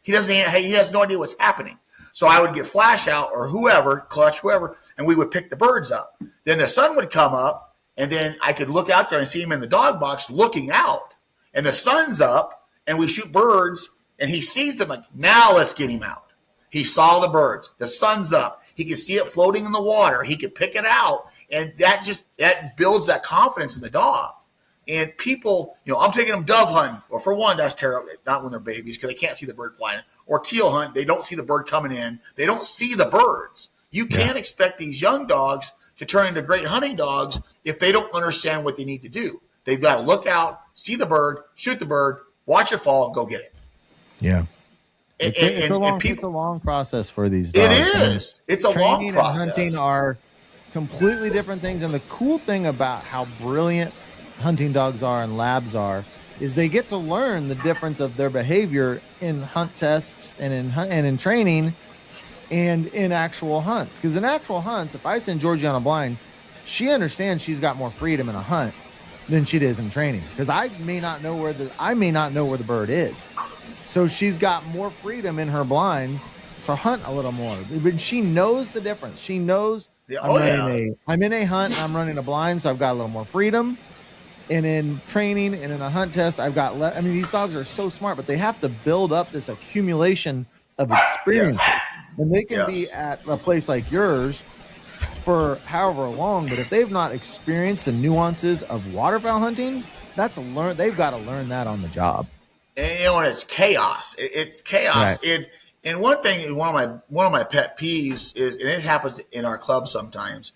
He has no idea what's happening. So I would get flash out or clutch whoever, and we would pick the birds up. Then the sun would come up, and then I could look out there and see him in the dog box looking out. And the sun's up, and we shoot birds, and he sees them like, now let's get him out. He saw the birds. The sun's up. He could see it floating in the water. He could pick it out, and that builds that confidence in the dog. And people, I'm taking them dove hunting, or for one, that's terrible. Not when they're babies because they can't see the bird flying. Or teal hunt, they don't see the bird coming in. They don't see the birds. You can't expect these young dogs to turn into great hunting dogs if they don't understand what they need to do. They've got to look out, see the bird, shoot the bird, watch it fall, go get it. Yeah. It's a long process for these dogs. It is. It's a long process. And hunting are completely different things. And the cool thing about how brilliant hunting dogs are and labs are is they get to learn the difference of their behavior in hunt tests and in training and in actual hunts. Because in actual hunts, if I send Georgie on a blind, she understands she's got more freedom in a hunt than she does in training. Because I may not know where the bird is. So she's got more freedom in her blinds to hunt a little more. But she knows the difference. She knows I'm in a hunt and I'm running a blind, so I've got a little more freedom. And in training and in a hunt test, I've got these dogs are so smart, but they have to build up this accumulation of experience. Yes. And they can be at a place like yours for however long, but if they've not experienced the nuances of waterfowl hunting, they've got to learn that on the job. And it's chaos. It's chaos. Right. And one thing, one of my pet peeves is, and it happens in our club sometimes.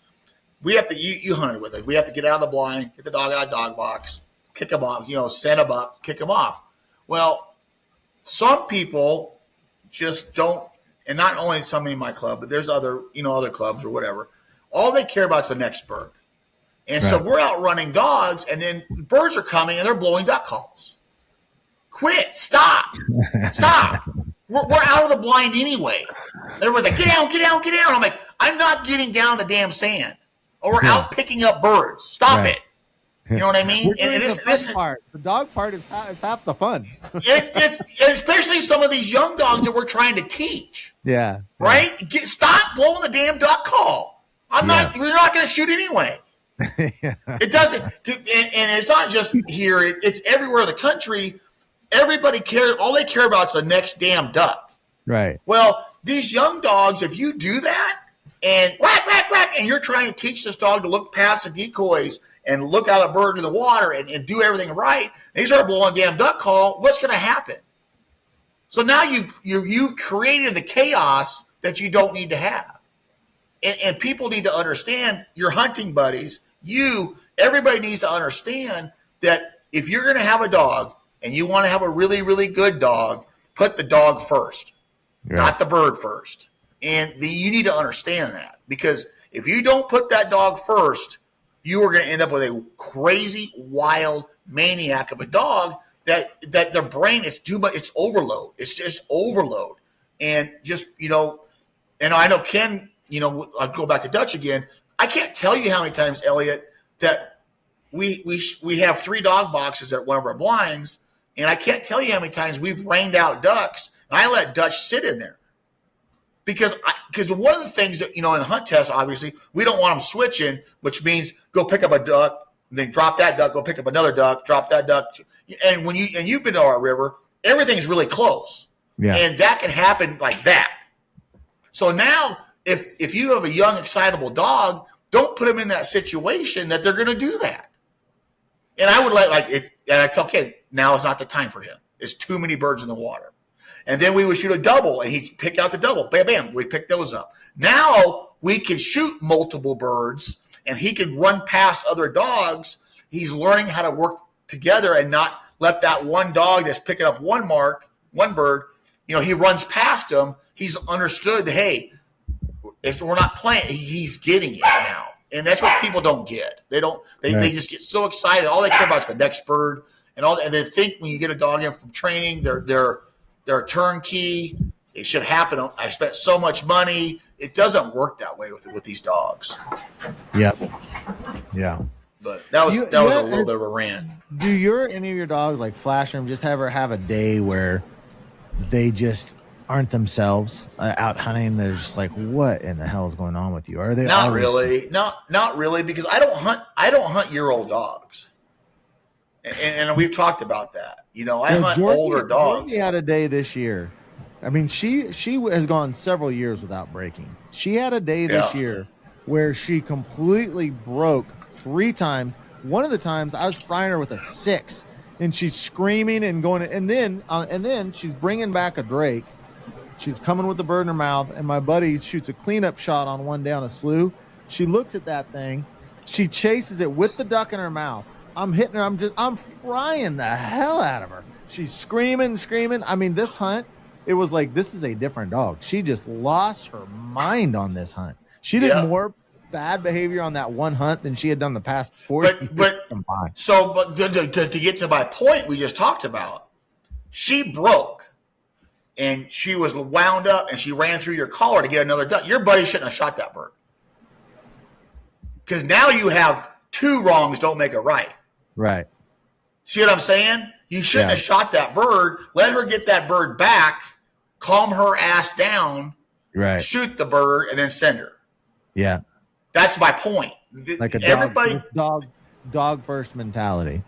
We have to, you hunted with us. We have to get out of the blind, get the dog out of the dog box, kick him off, set him up, kick him off. Well, some people just don't, and not only somebody in my club, but there's other clubs or whatever. All they care about is the next bird. And so we're out running dogs, and then birds are coming and they're blowing duck calls. Quit. Stop. We're out of the blind anyway. Everyone's like, get down. I'm like, I'm not getting down the damn sand. Or we're out picking up birds. Stop it. You know what I mean? And this part. The dog part is half the fun. It's especially some of these young dogs that we're trying to teach. Yeah. Right? Stop blowing the damn duck call. We're not going to shoot anyway. It doesn't. And it's not just here. It's everywhere in the country. Everybody cares. All they care about is the next damn duck. Right. Well, these young dogs, if you do that and whack, whack, whack, and you're trying to teach this dog to look past the decoys and look out a bird in the water and do everything right, they start blowing a damn duck call, what's going to happen? So now you've created the chaos that you don't need to have. And people need to understand, your hunting buddies, everybody needs to understand that if you're going to have a dog and you want to have a really, really good dog, put the dog first, not the bird first. And you need to understand that, because if you don't put that dog first, you are going to end up with a crazy, wild maniac of a dog that their brain is too much. It's overload. It's just overload. And just, and I know Ken, I'll go back to Dutch again. I can't tell you how many times, Elliott, that we have 3 dog boxes at one of our blinds, and I can't tell you how many times we've rained out ducks, and I let Dutch sit in there. because one of the things that, in hunt tests, obviously, we don't want them switching, which means go pick up a duck, then drop that duck, go pick up another duck, drop that duck. And you've been to our river, everything's really close. Yeah. And that can happen like that. So now if you have a young, excitable dog, don't put them in that situation that they're going to do that. And I would and I tell Ken, now is not the time for him. There's too many birds in the water. And then we would shoot a double, and he'd pick out the double. Bam, bam, we pick those up. Now we can shoot multiple birds, and he can run past other dogs. He's learning how to work together and not let that one dog that's picking up one bird, he runs past him. He's understood, hey, if we're not playing, he's getting it now. And that's what people don't get. They just get so excited. All they care about is the next bird, and they think when you get a dog in from training, they're a turnkey. It should happen. I spent so much money. It doesn't work that way with these dogs. Yep. Yeah. But that was a little bit of a rant. Do any of your dogs, like Flasher, just ever have a day where they just aren't themselves out hunting? They're just like, what in the hell is going on with you? Are they not really? Not really, because I don't hunt year-old dogs. And we've talked about that. I hunt older dogs. Georgie had a day this year. I mean, she has gone several years without breaking. She had a day this year where she completely broke 3 times. One of the times I was frying her with a 6, and she's screaming and going. And then she's bringing back a drake. She's coming with the bird in her mouth, and my buddy shoots a cleanup shot on one down a slough. She looks at that thing. She chases it with the duck in her mouth. I'm hitting her. I'm frying the hell out of her. She's screaming. I mean, this hunt, it was like, this is a different dog. She just lost her mind on this hunt. She did more bad behavior on that one hunt than she had done the past 4 years combined. But to get to my point we just talked about, she broke, and she was wound up, and she ran through your collar to get another duck. Your buddy shouldn't have shot that bird, because now you have 2 wrongs don't make a right. Right. See what I'm saying? You shouldn't have shot that bird. Let her get that bird back, calm her ass down, right? Shoot the bird, and then send her. Yeah. That's my point. Like dog first mentality.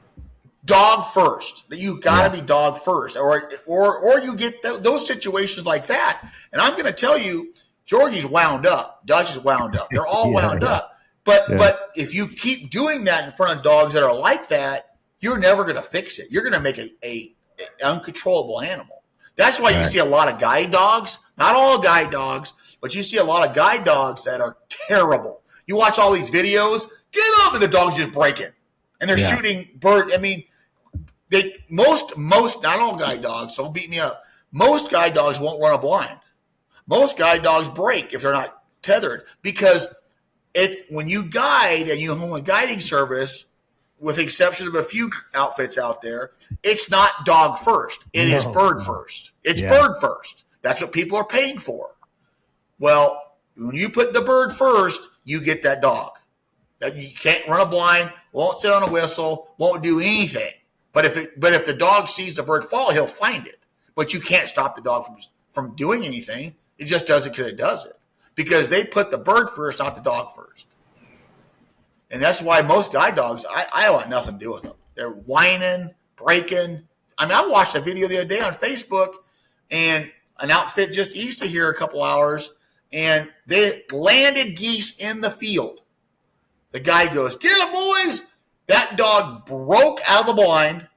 Dog first. You got to be dog first, or you get those situations like that. And I'm going to tell you, Georgie's wound up. Dutch is wound up. They're all wound up. But if you keep doing that in front of dogs that are like that, you're never going to fix it. You're going to make a uncontrollable animal. That's why you see a lot of guide dogs. Not all guide dogs, but you see a lot of guide dogs that are terrible. You watch all these videos, get up, and the dog's just breaking, and they're shooting bird. I mean, most not all guide dogs. So don't beat me up. Most guide dogs won't run a blind. Most guide dogs break if they're not tethered, because when you guide and you own a guiding service, with the exception of a few outfits out there, it's not dog first. It is bird first. It's bird first. That's what people are paying for. Well, when you put the bird first, you get that dog. You can't run a blind, won't sit on a whistle, won't do anything. But if the dog sees the bird fall, he'll find it. But you can't stop the dog from doing anything. It just does it because it does it. Because they put the bird first, not the dog first. And that's why most guide dogs, I want nothing to do with them. They're whining, breaking. I mean, I watched a video the other day on Facebook, and an outfit just east of here a couple hours, and they landed geese in the field. The guy goes, "Get them, boys!" That dog broke out of the blind,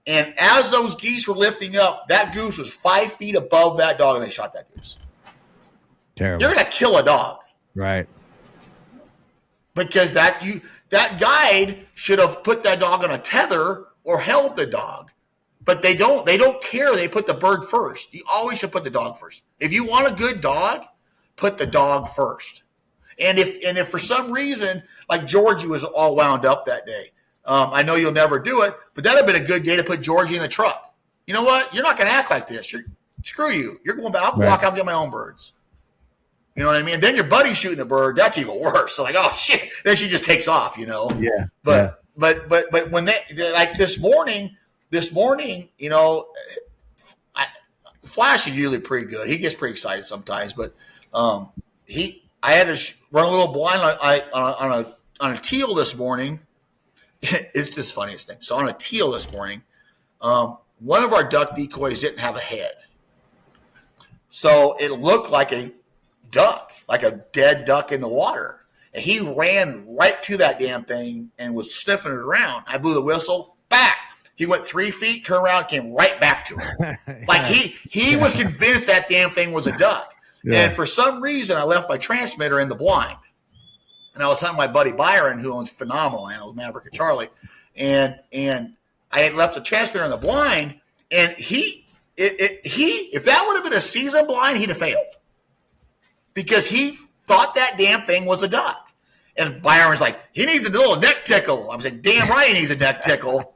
and as those geese were lifting up, that goose was 5 feet above that dog, and they shot that goose. Terrible. You're going to kill a dog. Right. Because that guide should have put that dog on a tether or held the dog. But they don't. They don't care. They put the bird first. You always should put the dog first. If you want a good dog, put the dog first. And if for some reason, like Georgie was all wound up that day, I know you'll never do it, but that would have been a good day to put Georgie in the truck. You know what? You're not going to act like this. Screw you. You're going back. I'll walk out and get my own birds. You know what I mean? And then your buddy's shooting the bird. That's even worse. So like, oh shit. Then she just takes off. You know. Yeah. But when they like this morning, you know, Flash is usually pretty good. He gets pretty excited sometimes, but I had to run a little blind on a teal this morning. It's just the funniest thing. So on a teal this morning, one of our duck decoys didn't have a head. So it looked like a duck, like a dead duck in the water. And he ran right to that damn thing and was sniffing it around. I blew the whistle, back. He went 3 feet, turned around, came right back to it. Like he was convinced that damn thing was a duck. Yeah. And for some reason, I left my transmitter in the blind. And I was hunting my buddy Byron, who owns phenomenal animals, Maverick and Charlie. And I had left the transmitter in the blind, and if that would have been a season blind, he'd have failed. Because he thought that damn thing was a duck. And Byron was like, he needs a little neck tickle. I was like, damn right he needs a neck tickle.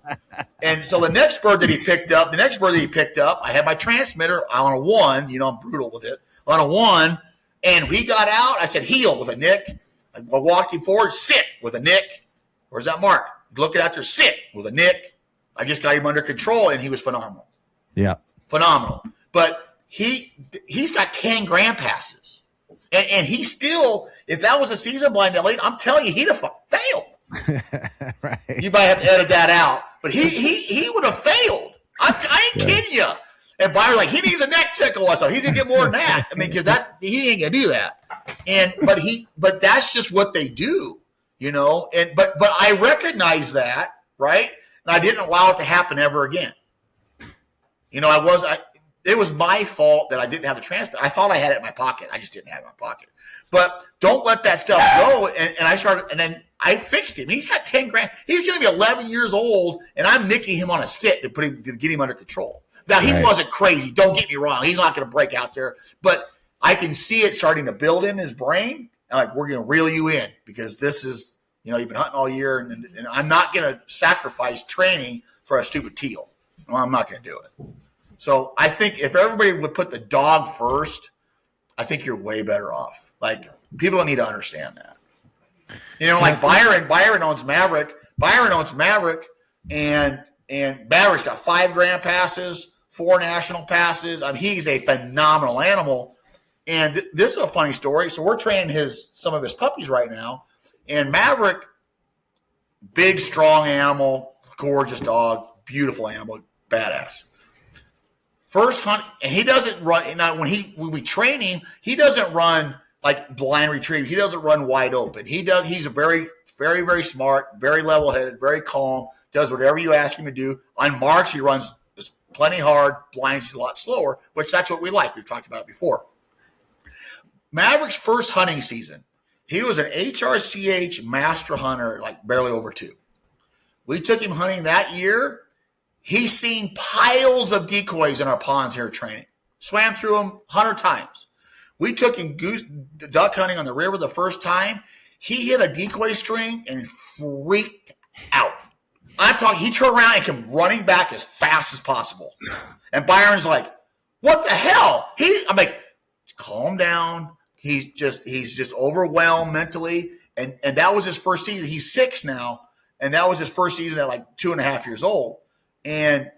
And so the next bird that he picked up, I had my transmitter on a 1. You know, I'm brutal with it. On a 1, and we got out. I said, heel with a nick. I walked him forward, sit with a nick. Where's that mark? Looking out there, sit with a nick. I just got him under control, and he was phenomenal. Yeah. Phenomenal. But he's got 10 gram passes. And he still, if that was a season blind Elliott, I'm telling you, he'd have failed. Right. You might have to edit that out. But he would have failed. I ain't kidding you. And Byron like, he needs a neck tickle. So he's gonna get more than that. I mean, because he ain't gonna do that. But that's just what they do, you know. And but I recognize that, right? And I didn't allow it to happen ever again. You know, it was my fault that I didn't have the transmitter. I thought I had it in my pocket. I just didn't have it in my pocket. But don't let that stuff go. And then I fixed him. He's got 10 grand. He's going to be 11 years old, and I'm nicking him on a sit to get him under control. Now, he wasn't crazy. Don't get me wrong. He's not going to break out there. But I can see it starting to build in his brain. Like, we're going to reel you in because this is, you know, you've been hunting all year, and I'm not going to sacrifice training for a stupid teal. No, I'm not going to do it. So I think if everybody would put the dog first, I think you're way better off. Like, people don't need to understand that. You know, like Byron owns Maverick. And Maverick's got 5 grand passes, 4 national passes. I mean, he's a phenomenal animal. And this is a funny story. So we're training some of his puppies right now. And Maverick, big, strong animal, gorgeous dog, beautiful animal, badass. First hunt, and he doesn't run. Now, when we train him, he doesn't run like blind retrieve. He doesn't run wide open. He's a very, very, very smart, very level-headed, very calm. Does whatever you ask him to do. On marks, he runs plenty hard. Blinds, he's a lot slower, which that's what we like. We've talked about it before. Maverick's first hunting season, he was an HRCH master hunter, like barely over 2. We took him hunting that year. He's seen piles of decoys in our ponds here training. Swam through them 100 times. We took him duck hunting on the river the first time. He hit a decoy string and freaked out. He turned around and came running back as fast as possible. And Byron's like, what the hell? I'm like, calm down. He's just overwhelmed mentally. And that was his first season. He's 6 now. And that was his first season at like 2.5 years old. And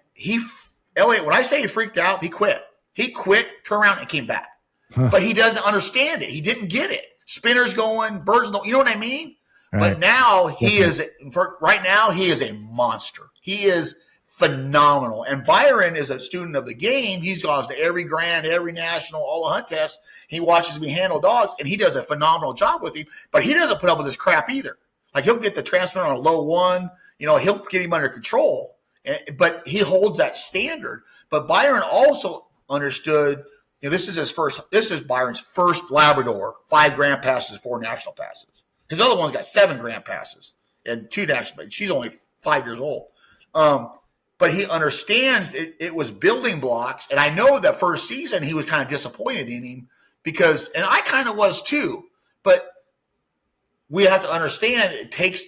Elliott, when I say he freaked out, he quit. He quit, turned around, and came back. But he doesn't understand it. He didn't get it. Spinners going, birds going, you know what I mean? Right. But now he is a monster. He is phenomenal. And Byron is a student of the game. He's gone to every grand, every national, all the hunt tests. He watches me handle dogs, and he does a phenomenal job with him. But he doesn't put up with this crap either. Like, he'll get the transmitter on a low 1. You know, he'll get him under control. But he holds that standard. But Byron also understood, you know, this is Byron's first Labrador, 5 grand passes, 4 national passes. His other one's got 7 grand passes and 2 national passes. She's only 5 years old. But he understands it was building blocks. And I know that first season he was kind of disappointed in him because, and I kind of was too, but we have to understand it takes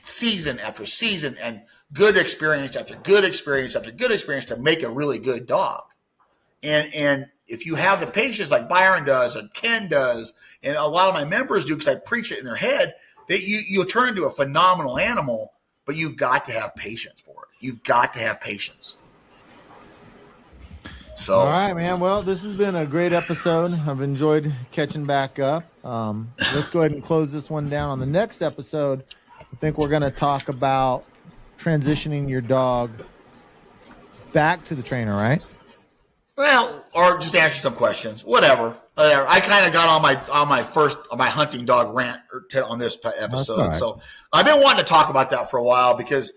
season after season and good experience after good experience after good experience to make a really good dog. And if you have the patience like Byron does and Ken does, and a lot of my members do because I preach it in their head, that you'll turn into a phenomenal animal, but you've got to have patience for it. You've got to have patience. So, all right, man. Well, this has been a great episode. I've enjoyed catching back up. Let's go ahead and close this one down. On the next episode, I think we're going to talk about transitioning your dog back to the trainer, right? Well, or just answer some questions, whatever. I kind of got on my hunting dog rant on this episode. Right. So I've been wanting to talk about that for a while because,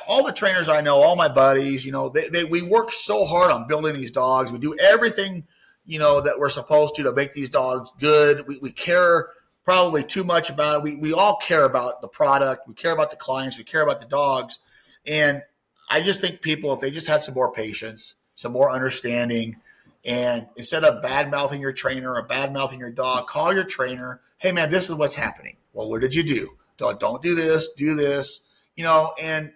all the trainers I know, all my buddies, we work so hard on building these dogs. We do everything, that we're supposed to make these dogs good. We care probably too much about it. We all care about the product. We care about the clients. We care about the dogs. And I just think people, if they just had some more patience, some more understanding, and instead of bad-mouthing your trainer or bad-mouthing your dog, call your trainer. Hey, man, this is what's happening. Well, what did you do? Don't do this, do this. And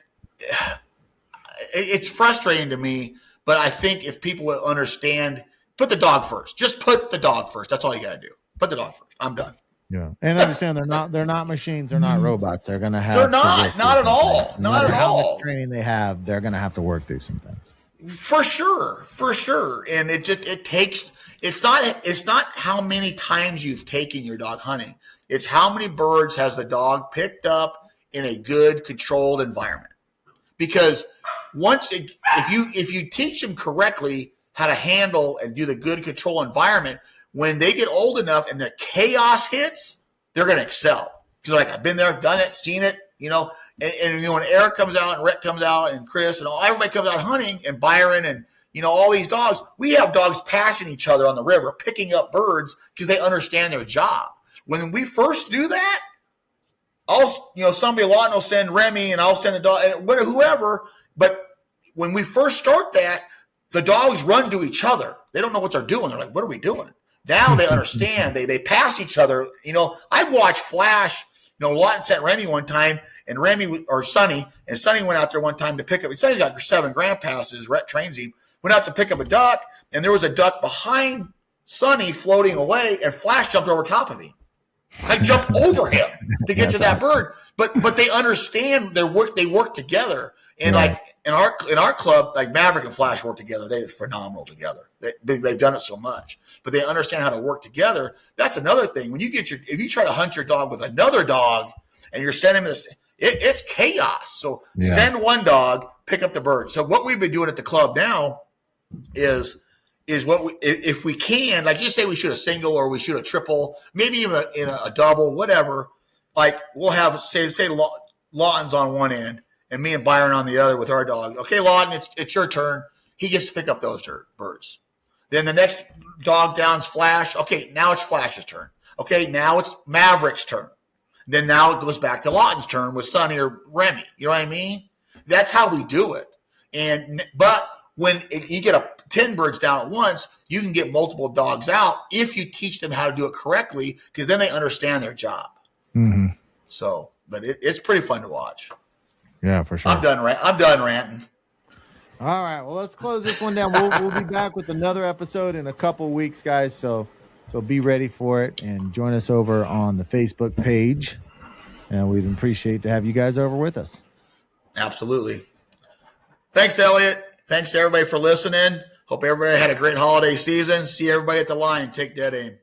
it's frustrating to me, but I think if people would understand, put the dog first. Just put the dog first. That's all you got to do. Put the dog first. I'm done. Yeah, and understand they're not machines. They're not robots. They're going to have. They're not at all. Not at all. How much training they have, they're going to have to work through some things. For sure. And it takes. It's not how many times you've taken your dog hunting. It's how many birds has the dog picked up in a good, controlled environment. Because if you teach them correctly how to handle and do the good control environment, when they get old enough and the chaos hits, they're going to excel. Because I've been there, done it, seen it, and when Eric comes out and Rick comes out and Chris and everybody comes out hunting and Byron and, all these dogs, we have dogs passing each other on the river, picking up birds because they understand their job. When we first do that, somebody Lawton will send Remy and I'll send a dog, whoever. But when we first start that, the dogs run to each other. They don't know what they're doing. They're like, what are we doing? Now they understand. They pass each other. I watched Flash. Lawton sent Remy one time, and Sonny went out there one time to pick up. Sonny's got 7 grand passes. Rhett trains him. Went out to pick up a duck, and there was a duck behind Sonny floating away, and Flash jumped over top of him. I jumped over him to get to that bird. But they understand their work. They work together. And right. in our club, Maverick and Flash work together. They're phenomenal together. They've done it so much. But they understand how to work together. That's another thing. When if you try to hunt your dog with another dog and you're sending him it's chaos. So send one dog, pick up the bird. So what we've been doing at the club now is if we can, just say we shoot a single or we shoot a triple, maybe even in a double, whatever. We'll have say Lawton's on one end and me and Byron on the other with our dog. Okay, Lawton, it's your turn. He gets to pick up those birds. Then the next dog down's Flash. Okay, now it's Flash's turn. Okay, now it's Maverick's turn. Then now it goes back to Lawton's turn with Sonny or Remy. You know what I mean? That's how we do it. But when you get 10 birds down at once, you can get multiple dogs out if you teach them how to do it correctly, because then they understand their job. Mm-hmm. So, but it's pretty fun to watch. Yeah, for sure. I'm done ranting. All right. Well, let's close this one down. We'll be back with another episode in a couple of weeks, guys. So be ready for it and join us over on the Facebook page. And we'd appreciate to have you guys over with us. Absolutely. Thanks, Elliott. Thanks to everybody for listening. Hope everybody had a great holiday season. See everybody at the line. Take dead aim.